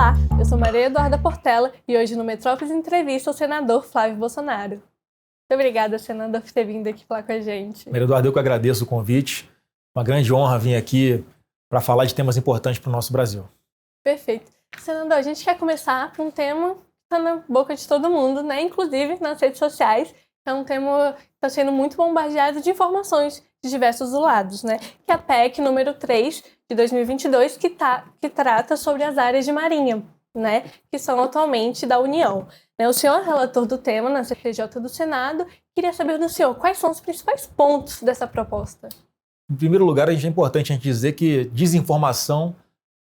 Olá, eu sou Maria Eduarda Portela e hoje no Metrópolis Entrevista o senador Flávio Bolsonaro. Muito obrigada, senador, por ter vindo aqui falar com a gente. Maria Eduarda, eu que agradeço o convite. Uma grande honra vir aqui para falar de temas importantes para o nosso Brasil. Perfeito. Senador, a gente quer começar com um tema que está na boca de todo mundo, né? Inclusive nas redes sociais. É um tema que está sendo muito bombardeado de informações de diversos lados, né? Que é a PEC número 3 de 2022, que trata sobre as áreas de marinha, né? Que são atualmente da União. O senhor é relator do tema na CCJ do Senado. Queria saber do senhor quais são os principais pontos dessa proposta. Em primeiro lugar, é importante a gente dizer que desinformação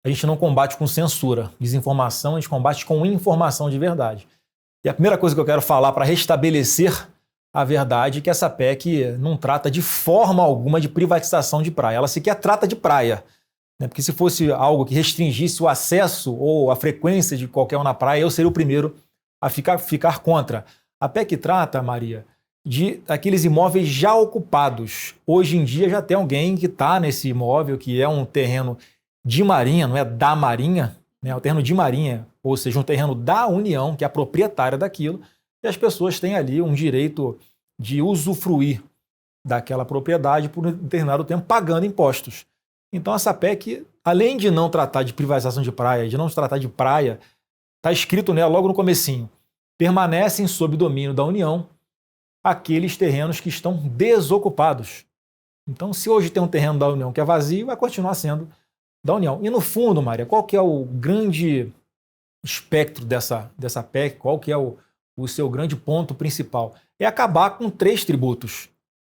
a gente não combate com censura. Desinformação a gente combate com informação de verdade. E a primeira coisa que eu quero falar para restabelecer a verdade é que essa PEC não trata de forma alguma de privatização de praia. Ela sequer trata de praia, né? Porque se fosse algo que restringisse o acesso ou a frequência de qualquer um na praia, eu seria o primeiro a ficar contra. A PEC trata, Maria, de aqueles imóveis já ocupados. Hoje em dia já tem alguém que está nesse imóvel, que é um terreno de marinha, não é da marinha, né? É um terreno de marinha, ou seja, um terreno da União, que é a proprietária daquilo, e as pessoas têm ali um direito de usufruir daquela propriedade por um determinado tempo, pagando impostos. Então essa PEC, além de não tratar de privatização de praia, de não tratar de praia, está escrito nela logo no comecinho: permanecem sob domínio da União aqueles terrenos que estão desocupados. Então, se hoje tem um terreno da União que é vazio, vai continuar sendo da União. E no fundo, Maria, qual que é o grande espectro dessa PEC? Qual que é o seu grande ponto principal? É acabar com 3 tributos.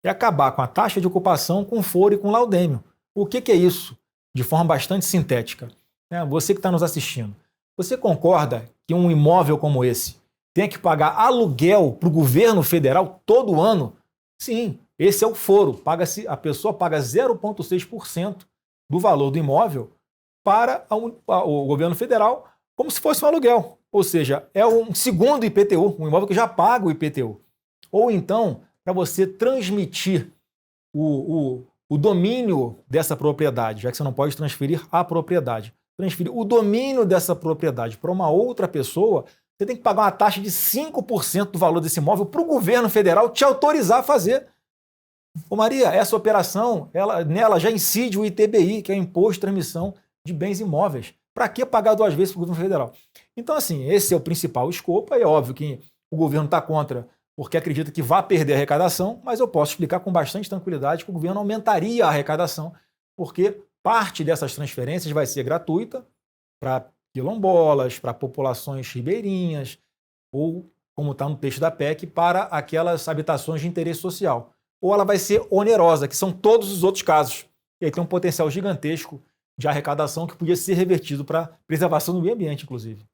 É acabar com a taxa de ocupação, com foro e com laudêmio. O que é isso? De forma bastante sintética. Você que está nos assistindo, você concorda que um imóvel como esse tem que pagar aluguel para o governo federal todo ano? Sim, esse é o foro. A pessoa paga 0,6% do valor do imóvel para o governo federal, como se fosse um aluguel. Ou seja, é um segundo IPTU, um imóvel que já paga o IPTU. Ou então, para você transmitir o domínio dessa propriedade, já que você não pode transferir a propriedade, transferir o domínio dessa propriedade para uma outra pessoa, você tem que pagar uma taxa de 5% do valor desse imóvel para o governo federal te autorizar a fazer. Ô Maria, essa operação, nela já incide o ITBI, que é o Imposto de Transmissão de Bens Imóveis. Para que pagar 2 vezes para o governo federal? Então, assim, esse é o principal escopo. É óbvio que o governo está contra porque acredita que vai perder a arrecadação, mas eu posso explicar com bastante tranquilidade que o governo aumentaria a arrecadação, porque parte dessas transferências vai ser gratuita para quilombolas, para populações ribeirinhas, ou, como está no texto da PEC, para aquelas habitações de interesse social. Ou ela vai ser onerosa, que são todos os outros casos. E aí tem um potencial gigantesco de arrecadação que podia ser revertido para preservação do meio ambiente, inclusive.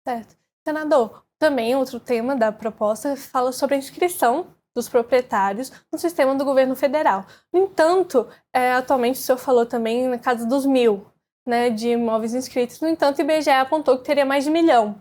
Certo. Senador, também outro tema da proposta fala sobre a inscrição dos proprietários no sistema do governo federal. No entanto, atualmente o senhor falou também na casa dos 1.000, né, de imóveis inscritos. No entanto, o IBGE apontou que teria mais de 1 milhão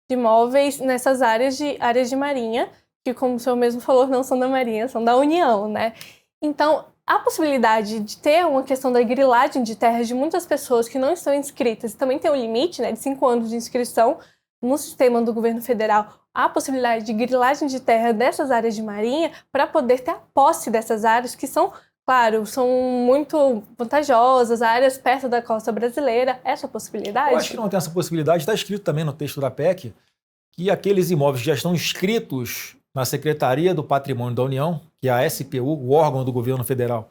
de imóveis nessas áreas de marinha, que, como o senhor mesmo falou, não são da Marinha, são da União, né? Então, a possibilidade de ter uma questão da grilagem de terras de muitas pessoas que não estão inscritas, e também tem um limite, né, de 5 anos de inscrição no sistema do governo federal, há a possibilidade de grilagem de terra dessas áreas de marinha para poder ter a posse dessas áreas que são, claro, são muito vantajosas, áreas perto da costa brasileira. Essa possibilidade? Eu acho que não tem essa possibilidade. Está escrito também no texto da PEC que aqueles imóveis que já estão inscritos na Secretaria do Patrimônio da União, que é a SPU, o órgão do governo federal,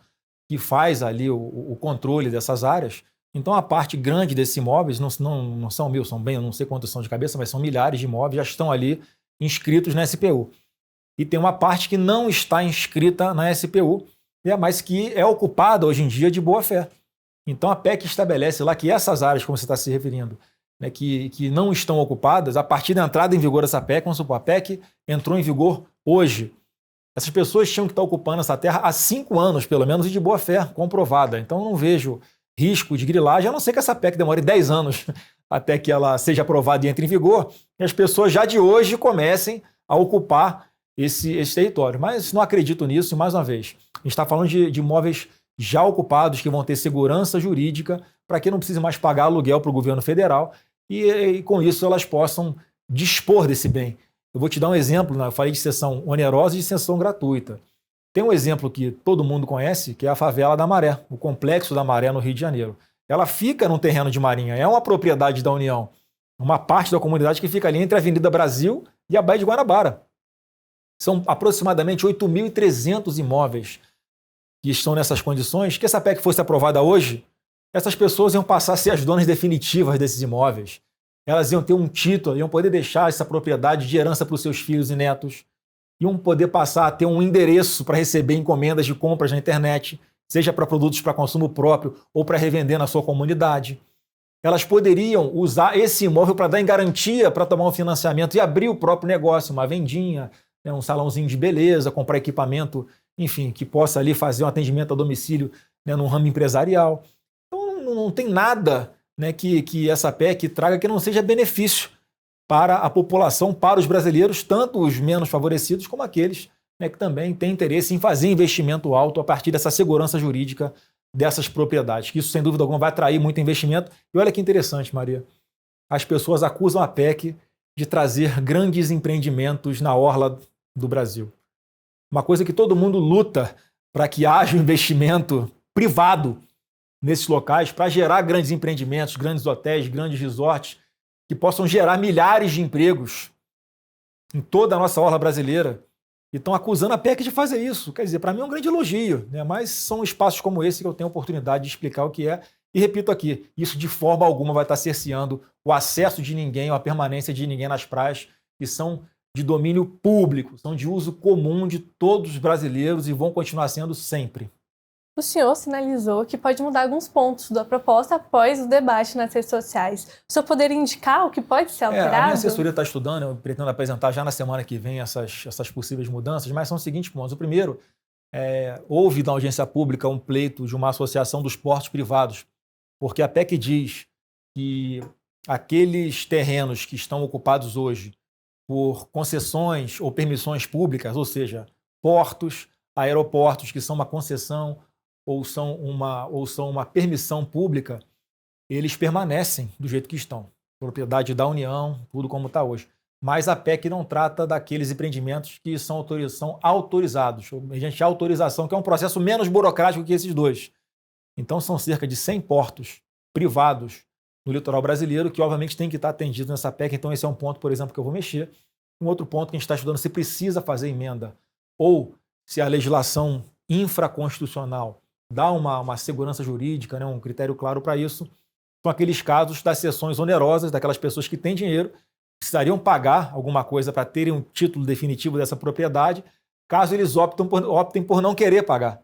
que faz ali o controle dessas áreas. Então, a parte grande desses imóveis, não são 1.000, são bem, eu não sei quantos são de cabeça, mas são milhares de imóveis, já estão ali inscritos na SPU. E tem uma parte que não está inscrita na SPU, mas que é ocupada hoje em dia de boa fé. Então, a PEC estabelece lá que essas áreas, como você está se referindo, né, que não estão ocupadas, a partir da entrada em vigor dessa PEC, vamos supor, a PEC entrou em vigor hoje. Essas pessoas tinham que estar ocupando essa terra há 5 anos, pelo menos, e de boa fé, comprovada. Então, eu não vejo risco de grilagem, a não ser que essa PEC demore 10 anos até que ela seja aprovada e entre em vigor, e as pessoas já de hoje comecem a ocupar esse território. Mas não acredito nisso, e mais uma vez, a gente está falando de imóveis já ocupados, que vão ter segurança jurídica, para que não precise mais pagar aluguel para o governo federal, e com isso elas possam dispor desse bem. Eu vou te dar um exemplo, né? Eu falei de cessão onerosa e de cessão gratuita. Tem um exemplo que todo mundo conhece, que é a favela da Maré, o Complexo da Maré no Rio de Janeiro. Ela fica num terreno de Marinha, é uma propriedade da União, uma parte da comunidade que fica ali entre a Avenida Brasil e a Baía de Guanabara. São aproximadamente 8.300 imóveis que estão nessas condições, que essa PEC fosse aprovada hoje, essas pessoas iam passar a ser as donas definitivas desses imóveis. Elas iam ter um título, iam poder deixar essa propriedade de herança para os seus filhos e netos, iam poder passar a ter um endereço para receber encomendas de compras na internet, seja para produtos para consumo próprio ou para revender na sua comunidade. Elas poderiam usar esse imóvel para dar em garantia para tomar um financiamento e abrir o próprio negócio, uma vendinha, né, um salãozinho de beleza, comprar equipamento, enfim, que possa ali fazer um atendimento a domicílio, né, no ramo empresarial. Então não tem nada, né, que essa PEC traga que não seja benefício para a população, para os brasileiros, tanto os menos favorecidos como aqueles, né, que também têm interesse em fazer investimento alto a partir dessa segurança jurídica dessas propriedades, que isso, sem dúvida alguma, vai atrair muito investimento. E olha que interessante, Maria, as pessoas acusam a PEC de trazer grandes empreendimentos na orla do Brasil. Uma coisa que todo mundo luta para que haja um investimento privado nesses locais para gerar grandes empreendimentos, grandes hotéis, grandes resorts, que possam gerar milhares de empregos em toda a nossa orla brasileira. E estão acusando a PEC de fazer isso. Quer dizer, para mim é um grande elogio, né? Mas são espaços como esse que eu tenho a oportunidade de explicar o que é. E repito aqui, isso de forma alguma vai estar cerceando o acesso de ninguém, ou a permanência de ninguém nas praias, que são de domínio público, são de uso comum de todos os brasileiros e vão continuar sendo sempre. O senhor sinalizou que pode mudar alguns pontos da proposta após o debate nas redes sociais. O senhor poderia indicar o que pode ser alterado? A minha assessoria está estudando, eu pretendo apresentar já na semana que vem essas possíveis mudanças, mas são os seguintes pontos. O primeiro, houve na audiência pública um pleito de uma associação dos portos privados, porque a PEC diz que aqueles terrenos que estão ocupados hoje por concessões ou permissões públicas, ou seja, portos, aeroportos, que são uma concessão ou são uma permissão pública, eles permanecem do jeito que estão. Propriedade da União, tudo como está hoje. Mas a PEC não trata daqueles empreendimentos que são autorizados, mediante autorização, que é um processo menos burocrático que esses dois. Então são cerca de 100 portos privados no litoral brasileiro que, obviamente, tem que estar atendido nessa PEC. Então esse é um ponto, por exemplo, que eu vou mexer. Um outro ponto que a gente está estudando, se precisa fazer emenda ou se a legislação infraconstitucional dá uma segurança jurídica, né, um critério claro para isso, são aqueles casos das cessões onerosas, daquelas pessoas que têm dinheiro, precisariam pagar alguma coisa para terem um título definitivo dessa propriedade, caso eles optem por não querer pagar.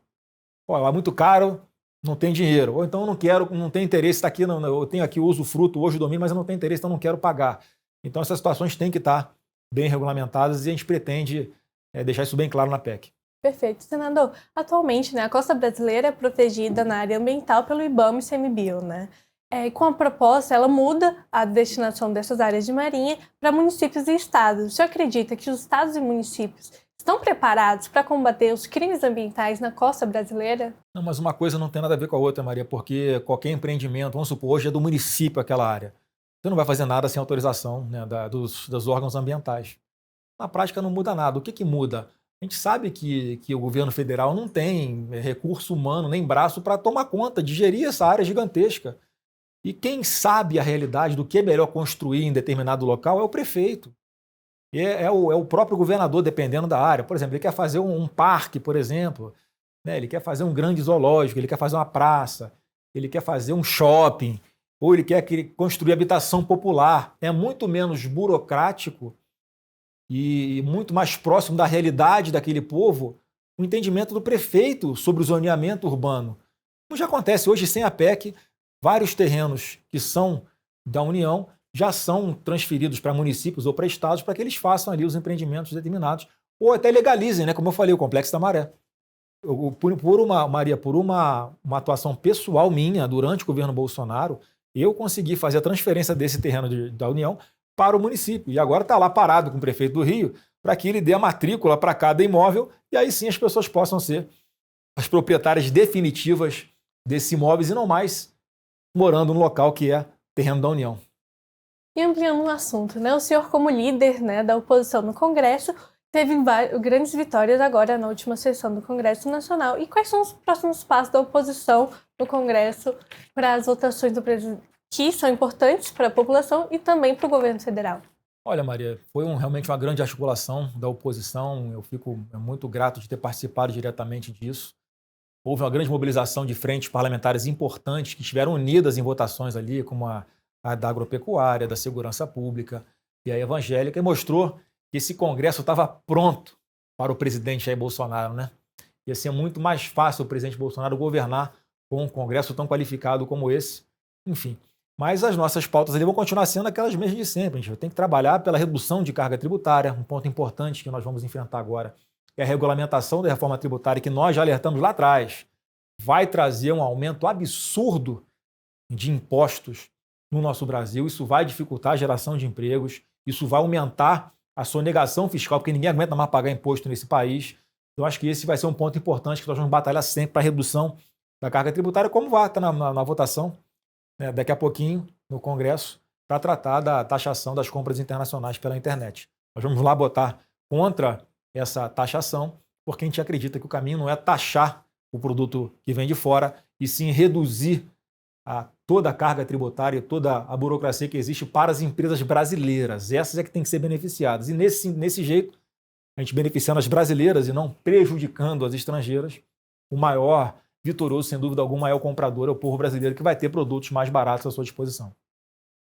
É muito caro, não tem dinheiro. Ou então não tenho interesse, está aqui, eu tenho aqui o usufruto hoje do domínio, mas eu não tenho interesse, então não quero pagar. Então essas situações têm que estar bem regulamentadas e a gente pretende deixar isso bem claro na PEC. Perfeito. Senador, atualmente, né, a costa brasileira é protegida na área ambiental pelo IBAMA e ICMBio, né? Com a proposta, ela muda a destinação dessas áreas de marinha para municípios e estados. O senhor acredita que os estados e municípios estão preparados para combater os crimes ambientais na costa brasileira? Não, mas uma coisa não tem nada a ver com a outra, Maria, porque qualquer empreendimento, vamos supor, hoje é do município aquela área. Você não vai fazer nada sem autorização, né, dos órgãos ambientais. Na prática não muda nada. O que muda? A gente sabe que o governo federal não tem recurso humano nem braço para tomar conta de gerir essa área gigantesca. E quem sabe a realidade do que é melhor construir em determinado local é o prefeito. E é o próprio governador, dependendo da área. Por exemplo, ele quer fazer um parque, por exemplo, né? Ele quer fazer um grande zoológico, ele quer fazer uma praça, ele quer fazer um shopping, ou ele quer construir habitação popular. É muito menos burocrático e muito mais próximo da realidade daquele povo o entendimento do prefeito sobre o zoneamento urbano. Como já acontece hoje sem a PEC, vários terrenos que são da União já são transferidos para municípios ou para estados para que eles façam ali os empreendimentos determinados ou até legalizem, né? Como eu falei, o Complexo da Maré. Por uma atuação pessoal minha durante o governo Bolsonaro, eu consegui fazer a transferência desse terreno da União para o município. E agora está lá parado com o prefeito do Rio para que ele dê a matrícula para cada imóvel e aí sim as pessoas possam ser as proprietárias definitivas desses imóveis e não mais morando no local que é terreno da União. E ampliando o assunto, né? O senhor, como líder, né, da oposição no Congresso, teve grandes vitórias agora na última sessão do Congresso Nacional. E quais são os próximos passos da oposição no Congresso para as votações do presidente, que são importantes para a população e também para o governo federal? Olha, Maria, foi realmente uma grande articulação da oposição. Eu fico muito grato de ter participado diretamente disso. Houve uma grande mobilização de frentes parlamentares importantes que estiveram unidas em votações ali, como a da agropecuária, da segurança pública e a evangélica, e mostrou que esse Congresso estava pronto para o presidente Jair Bolsonaro, né? Ia ser muito mais fácil o presidente Bolsonaro governar com um Congresso tão qualificado como esse. Enfim, mas as nossas pautas ali vão continuar sendo aquelas mesmas de sempre. A gente tem que trabalhar pela redução de carga tributária, um ponto importante que nós vamos enfrentar agora é a regulamentação da reforma tributária, que nós já alertamos lá atrás, vai trazer um aumento absurdo de impostos no nosso Brasil. Isso vai dificultar a geração de empregos, isso vai aumentar a sonegação fiscal, porque ninguém aguenta mais pagar imposto nesse país. Eu acho que esse vai ser um ponto importante que nós vamos batalhar sempre para a redução da carga tributária, como vai estar na votação, né, daqui a pouquinho no Congresso, para tratar da taxação das compras internacionais pela internet. Nós vamos lá botar contra essa taxação, porque a gente acredita que o caminho não é taxar o produto que vem de fora, e sim reduzir toda a carga tributária e toda a burocracia que existe para as empresas brasileiras. Essas é que têm que ser beneficiadas. E nesse jeito, a gente beneficiando as brasileiras e não prejudicando as estrangeiras, o maior vitorioso, sem dúvida alguma, é o comprador, é o povo brasileiro, que vai ter produtos mais baratos à sua disposição.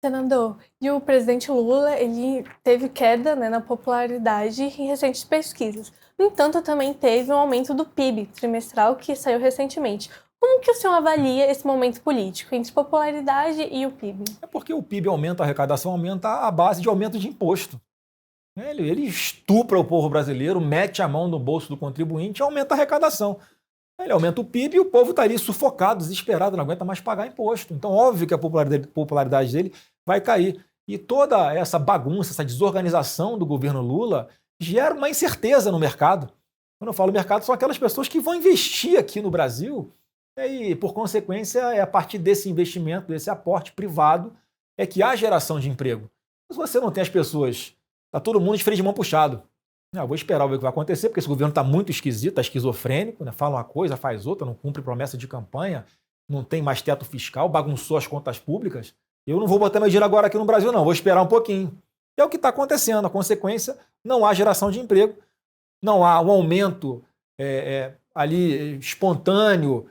Senador, e o presidente Lula, ele teve queda, né, na popularidade em recentes pesquisas. No entanto, também teve um aumento do PIB trimestral que saiu recentemente. Como que o senhor avalia esse momento político entre popularidade e o PIB? É porque o PIB aumenta, a arrecadação aumenta à base de aumento de imposto. Ele estupra o povo brasileiro, mete a mão no bolso do contribuinte e aumenta a arrecadação. Ele aumenta o PIB e o povo está ali sufocado, desesperado, não aguenta mais pagar imposto. Então, óbvio que a popularidade dele vai cair. E toda essa bagunça, essa desorganização do governo Lula gera uma incerteza no mercado. Quando eu falo mercado, são aquelas pessoas que vão investir aqui no Brasil e, por consequência, é a partir desse investimento, desse aporte privado, é que há geração de emprego. Se você não tem as pessoas, está todo mundo de freio de mão puxado. Eu vou esperar ver o que vai acontecer, porque esse governo está muito esquisito, está esquizofrênico, né? Fala uma coisa, faz outra, não cumpre promessa de campanha, não tem mais teto fiscal, bagunçou as contas públicas. Eu não vou botar meu dinheiro agora aqui no Brasil, não, vou esperar um pouquinho. É o que está acontecendo. A consequência, não há geração de emprego, não há um aumento ali espontâneo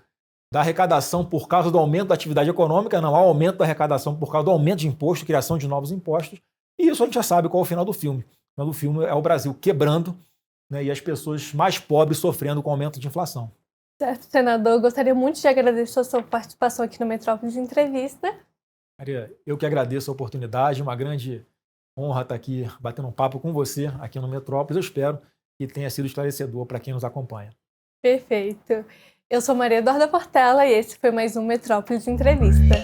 da arrecadação por causa do aumento da atividade econômica, não há aumento da arrecadação por causa do aumento de imposto, criação de novos impostos. E isso a gente já sabe qual é o final do filme. O final do filme é o Brasil quebrando, né, e as pessoas mais pobres sofrendo com o aumento de inflação. Certo, senador. Gostaria muito de agradecer a sua participação aqui no Metrópolis Entrevista. Maria, eu que agradeço a oportunidade, uma grande honra estar aqui batendo um papo com você aqui no Metrópolis. Eu espero que tenha sido esclarecedor para quem nos acompanha. Perfeito. Eu sou Maria Eduarda Portela e esse foi mais um Metrópolis Entrevista.